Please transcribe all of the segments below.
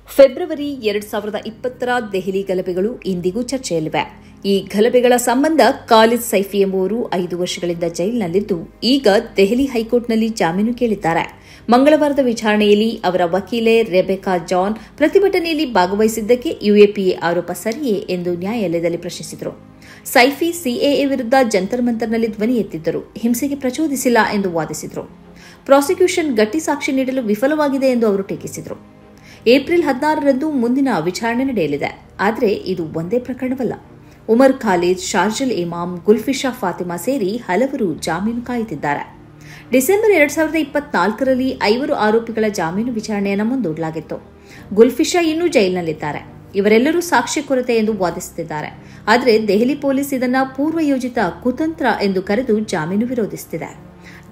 February 2020ರ Delhi ಗಲಭೆಗಳು ಇಂದಿಗೂ ಚರ್ಚೆಯಲ್ಲಿವೆ. ಈ ಗಲಭೆಗಳ ಸಂಬಂಧ ಖಾಲಿದ್ ಸೈಫಿ ಎಂಬುವರು 5 ವರ್ಷಗಳಿಂದ ಜೈಲಿನಲ್ಲಿದ್ದು, ಈಗ ದೆಹಲಿ ಹೈಕೋರ್ಟ್ನಲ್ಲಿ ಜಾಮೀನು ಕೇಳಿದ್ದಾರೆ. ಮಂಗಳವಾರದ ವಿಚಾರಣೆಯಲ್ಲಿ ಅವರ ವಕೀಲೆ ರೆಬೆಕಾ ಜಾನ್ ಪ್ರತಿಭಟನೆಯಲ್ಲಿ ಭಾಗವಹಿಸಿದ್ದಕ್ಕೆ ಯುಎಪಿಎ ಆರೋಪ ಸರಿಯೇ ಎಂದು ನ್ಯಾಯಾಲಯದಲ್ಲಿ ಪ್ರಶ್ನಿಸಿದರು. ಸೈಫಿ ಸಿಎಎ ವಿರುದ್ಧ ಜಂತರ್ ಮಂತರ್ನಲ್ಲಿ ಧ್ವನಿ ಎತ್ತಿದ್ದರು, ಹಿಂಸೆಗೆ ಪ್ರಚೋದಿಸಿಲ್ಲ ಎಂದು ವಾದಿಸಿದರು. ಪ್ರಾಸಿಕ್ಯೂಷನ್ ಗಟ್ಟಿ ಸಾಕ್ಷಿ ನೀಡಲು ವಿಫಲವಾಗಿದೆ ಎಂದು ಅವರು ಟೀಕಿಸಿದರು. ಏಪ್ರಿಲ್ 16ರಂದು ಮುಂದಿನ ವಿಚಾರಣೆ ನಡೆಯಲಿದೆ. ಆದರೆ ಇದು ಒಂದೇ ಪ್ರಕರಣವಲ್ಲ. ಉಮರ್ ಖಾಲಿದ್, ಶಾರ್ಜಿಲ್ ಇಮಾಮ್, ಗುಲ್ಫಿಶಾ ಫಾತಿಮಾ ಸೇರಿ ಹಲವರು ಜಾಮೀನು ಕಾಯುತ್ತಿದ್ದಾರೆ. ಡಿಸೆಂಬರ್ 2024ರಲ್ಲಿ 5 ಆರೋಪಿಗಳ ಜಾಮೀನು ವಿಚಾರಣೆಯನ್ನು ಮುಂದೂಡಲಾಗಿತ್ತು. ಗುಲ್ಫಿಶಾ ಇನ್ನೂ ಜೈಲಿನಲ್ಲಿದ್ದಾರೆ. ಇವರೆಲ್ಲರೂ ಸಾಕ್ಷ್ಯ ಕೊರತೆ ಎಂದು ವಾದಿಸುತ್ತಿದ್ದಾರೆ. ಆದರೆ ದೆಹಲಿ ಪೊಲೀಸ್ ಇದನ್ನು ಪೂರ್ವಯೋಜಿತ ಕುತಂತ್ರ ಎಂದು ಕರೆದು ಜಾಮೀನು ವಿರೋಧಿಸುತ್ತಿದೆ.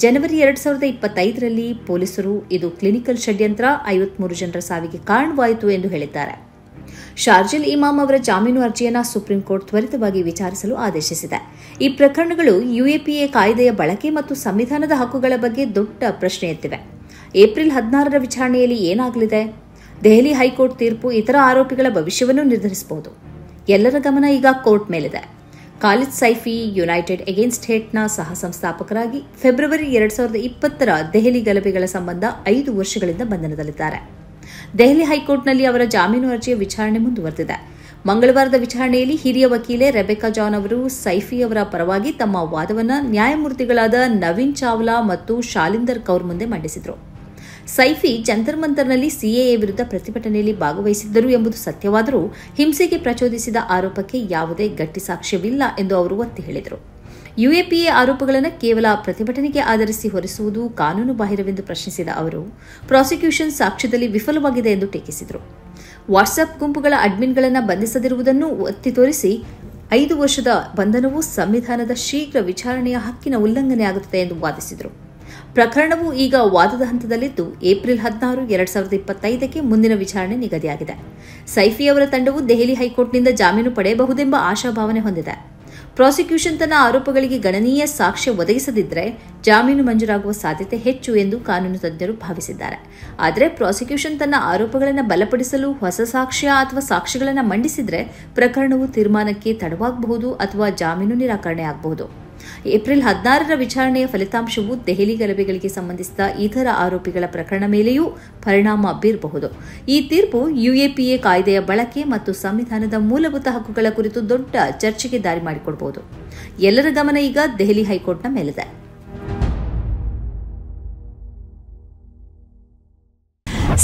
ಜನವರಿ 2025ರಲ್ಲಿ ಪೊಲೀಸರು ಇದು ಕ್ಲಿನಿಕಲ್ ಷಡ್ಯಂತ್ರ, 53 ಜನರ ಸಾವಿಗೆ ಕಾರಣವಾಯಿತು ಎಂದು ಹೇಳಿದ್ದಾರೆ. ಶಾರ್ಜಿಲ್ ಇಮಾಮ್ ಅವರ ಜಾಮೀನು ಅರ್ಜಿಯನ್ನು ಸುಪ್ರೀಂ ಕೋರ್ಟ್ ತ್ವರಿತವಾಗಿ ವಿಚಾರಿಸಲು ಆದೇಶಿಸಿದೆ. ಈ ಪ್ರಕರಣಗಳು ಯುಎಪಿಎ ಕಾಯ್ದೆಯ ಬಳಕೆ ಮತ್ತು ಸಂವಿಧಾನದ ಹಕ್ಕುಗಳ ಬಗ್ಗೆ ದೊಡ್ಡ ಪ್ರಶ್ನೆ ಎತ್ತಿವೆ. ಏಪ್ರಿಲ್ 16ರ ವಿಚಾರಣೆಯಲ್ಲಿ ಏನಾಗಲಿದೆ? ದೆಹಲಿ ಹೈಕೋರ್ಟ್ ತೀರ್ಪು ಇತರ ಆರೋಪಿಗಳ ಭವಿಷ್ಯವನ್ನು ನಿರ್ಧರಿಸಬಹುದು. ಎಲ್ಲರ ಗಮನ ಈಗ ಕೋರ್ಟ್ ಮೇಲಿದೆ. ಖಾಲಿದ್ ಸೈಫಿ ಯುನೈಟೆಡ್ ಅಗೇನ್ಸ್ಟ್ ಹೇಟ್ನ ಸಹ ಸಂಸ್ಥಾಪಕರಾಗಿ ಫೆಬ್ರವರಿ 2020ರ ದೆಹಲಿ ಗಲಭೆಗಳ ಸಂಬಂಧ 5 ವರ್ಷಗಳಿಂದ ಬಂಧನದಲ್ಲಿದ್ದಾರೆ. ದೆಹಲಿ ಹೈಕೋರ್ಟ್ನಲ್ಲಿ ಅವರ ಜಾಮೀನು ಅರ್ಜಿಯ ವಿಚಾರಣೆ ಮುಂದುವರೆದಿದೆ. ಮಂಗಳವಾರದ ವಿಚಾರಣೆಯಲ್ಲಿ ಹಿರಿಯ ವಕೀಲೆ ರೆಬೆಕಾ ಜಾನ್ ಅವರು ಸೈಫಿ ಅವರ ಪರವಾಗಿ ತಮ್ಮ ವಾದವನ್ನು ನ್ಯಾಯಮೂರ್ತಿಗಳಾದ ನವೀನ್ ಚಾವ್ಲಾ ಮತ್ತು ಶಾಲಿಂದರ್ ಕೌರ್ ಮುಂದೆ ಮಂಡಿಸಿದರು. ಸೈಫಿ ಜಂತರ್ ಮಂತರ್ನಲ್ಲಿ ಸಿಎಎ ವಿರುದ್ಧ ಪ್ರತಿಭಟನೆಯಲ್ಲಿ ಭಾಗವಹಿಸಿದ್ದರು ಎಂಬುದು ಸತ್ಯವಾದರೂ ಹಿಂಸೆಗೆ ಪ್ರಚೋದಿಸಿದ ಆರೋಪಕ್ಕೆ ಯಾವುದೇ ಗಟ್ಟಿ ಸಾಕ್ಷ್ಯವಿಲ್ಲ ಎಂದು ಅವರು ಒತ್ತಿ ಹೇಳಿದರು. ಯುಎಪಿಎ ಆರೋಪಗಳನ್ನು ಕೇವಲ ಪ್ರತಿಭಟನೆಗೆ ಆಧರಿಸಿ ಹೊರಿಸುವುದು ಕಾನೂನು ಬಾಹಿರವೆಂದು ಪ್ರಶ್ನಿಸಿದ ಅವರು ಪ್ರಾಸಿಕ್ಯೂಷನ್ ಸಾಕ್ಷ್ಯದಲ್ಲಿ ವಿಫಲವಾಗಿದೆ ಎಂದು ಟೀಕಿಸಿದರು. ವಾಟ್ಸ್ಆಪ್ ಗುಂಪುಗಳ ಅಡ್ಮಿನ್ಗಳನ್ನು ಬಂಧಿಸದಿರುವುದನ್ನು ಒತ್ತಿ ತೋರಿಸಿ 5 ವರ್ಷದ ಬಂಧನವು ಸಂವಿಧಾನದ ಶೀಘ್ರ ವಿಚಾರಣೆಯ ಹಕ್ಕಿನ ಉಲ್ಲಂಘನೆಯಾಗುತ್ತದೆ ಎಂದು ವಾದಿಸಿದರು. ಪ್ರಕರಣವು ಈಗ ವಾದದ ಹಂತದಲ್ಲಿದ್ದು, ಏಪ್ರಿಲ್ 16, 2025ಕ್ಕೆ ಮುಂದಿನ ವಿಚಾರಣೆ ನಿಗದಿಯಾಗಿದೆ. ಸೈಫಿ ಅವರ ತಂಡವು ದೆಹಲಿ ಹೈಕೋರ್ಟ್ನಿಂದ ಜಾಮೀನು ಪಡೆಯಬಹುದೆಂಬ ಆಶಾಭಾವನೆ ಹೊಂದಿದೆ. ಪ್ರಾಸಿಕ್ಯೂಷನ್ ತನ್ನ ಆರೋಪಗಳಿಗೆ ಗಣನೀಯ ಸಾಕ್ಷ್ಯ ಒದಗಿಸದಿದ್ದರೆ ಜಾಮೀನು ಮಂಜೂರಾಗುವ ಸಾಧ್ಯತೆ ಹೆಚ್ಚು ಎಂದು ಕಾನೂನು ತಜ್ಞರು ಭಾವಿಸಿದ್ದಾರೆ. ಆದರೆ ಪ್ರಾಸಿಕ್ಯೂಷನ್ ತನ್ನ ಆರೋಪಗಳನ್ನು ಬಲಪಡಿಸಲು ಹೊಸ ಸಾಕ್ಷ್ಯ ಅಥವಾ ಸಾಕ್ಷ್ಯಗಳನ್ನು ಮಂಡಿಸಿದರೆ ಪ್ರಕರಣವು ತೀರ್ಮಾನಕ್ಕೆ ತಡವಾಗಬಹುದು ಅಥವಾ ಜಾಮೀನು ನಿರಾಕರಣೆಯಾಗಬಹುದು. ಏಪ್ರಿಲ್ 16ರ ವಿಚಾರಣೆಯ ಫಲಿತಾಂಶವು ದೆಹಲಿ ಗಲಭೆಗಳಿಗೆ ಸಂಬಂಧಿಸಿದ ಇತರ ಆರೋಪಿಗಳ ಪ್ರಕರಣ ಮೇಲೆಯೂ ಪರಿಣಾಮ ಬೀರಬಹುದು. ಈ ತೀರ್ಪು ಯುಎಪಿಎ ಕಾಯ್ದೆಯ ಬಳಕೆ ಮತ್ತು ಸಂವಿಧಾನದ ಮೂಲಭೂತ ಹಕ್ಕುಗಳ ಕುರಿತು ದೊಡ್ಡ ಚರ್ಚೆಗೆ ದಾರಿ ಮಾಡಿಕೊಡಬಹುದು. ಎಲ್ಲರ ಗಮನ ಈಗ ದೆಹಲಿ ಹೈಕೋರ್ಟ್ನ ಮೇಲಿದೆ.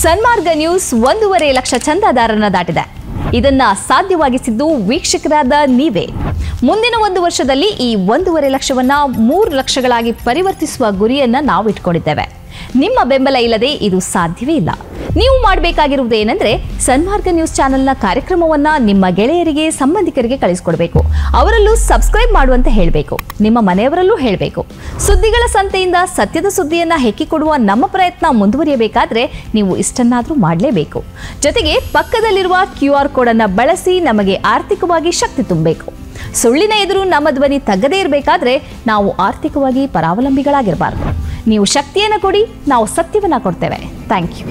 ಸನ್ಮಾರ್ಗ ನ್ಯೂಸ್ 1.5 ಲಕ್ಷ ಚಂದಾದಾರರನ್ನ ದಾಟಿದೆ. ಇದನ್ನ ಸಾಧ್ಯವಾಗಿಸಿದ್ದು ವೀಕ್ಷಕರಾದ ನೀವೇ. ಮುಂದಿನ 1 ವರ್ಷದಲ್ಲಿ ಈ 1.5 ಲಕ್ಷವನ್ನ 3 ಲಕ್ಷಗಳಾಗಿ ಪರಿವರ್ತಿಸುವ ಗುರಿಯನ್ನ ನಾವು ಇಟ್ಕೊಂಡಿದ್ದೇವೆ. ನಿಮ್ಮ ಬೆಂಬಲ ಇಲ್ಲದೆ ಇದು ಸಾಧ್ಯವೇ ಇಲ್ಲ. ನೀವು ಮಾಡಬೇಕಾಗಿರುವುದು ಏನಂದ್ರೆ ಸನ್ಮಾರ್ಗ ನ್ಯೂಸ್ ಚಾನೆಲ್ನ ಕಾರ್ಯಕ್ರಮವನ್ನ ನಿಮ್ಮ ಗೆಳೆಯರಿಗೆ, ಸಂಬಂಧಿಕರಿಗೆ ಕಳಿಸಿಕೊಡಬೇಕು. ಅವರಲ್ಲೂ ಸಬ್ಸ್ಕ್ರೈಬ್ ಮಾಡುವಂತೆ ಹೇಳಬೇಕು. ನಿಮ್ಮ ಮನೆಯವರಲ್ಲೂ ಹೇಳಬೇಕು. ಸುದ್ದಿಗಳ ಸಂತೆಯಿಂದ ಸತ್ಯದ ಸುದ್ದಿಯನ್ನ ಹೆಕ್ಕಿಕೊಡುವ ನಮ್ಮ ಪ್ರಯತ್ನ ಮುಂದುವರಿಯಬೇಕಾದ್ರೆ ನೀವು ಇಷ್ಟನ್ನಾದರೂ ಮಾಡಲೇಬೇಕು. ಜೊತೆಗೆ ಪಕ್ಕದಲ್ಲಿರುವ QR ಕೋಡ್ ಅನ್ನು ಬಳಸಿ ನಮಗೆ ಆರ್ಥಿಕವಾಗಿ ಶಕ್ತಿ ತುಂಬಬೇಕು. ಸುಳ್ಳಿನ ಎದುರು ನಮ್ಮ ಧ್ವನಿ ತಗ್ಗದೇ ಇರಬೇಕಾದ್ರೆ ನಾವು ಆರ್ಥಿಕವಾಗಿ ಪರಾವಲಂಬಿಗಳಾಗಿರಬಾರದು. ನೀವು ಶಕ್ತಿಯನ್ನು ಕೊಡಿ, ನಾವು ಸತ್ಯವನ್ನ ಕೊಡ್ತೇವೆ. Thank you.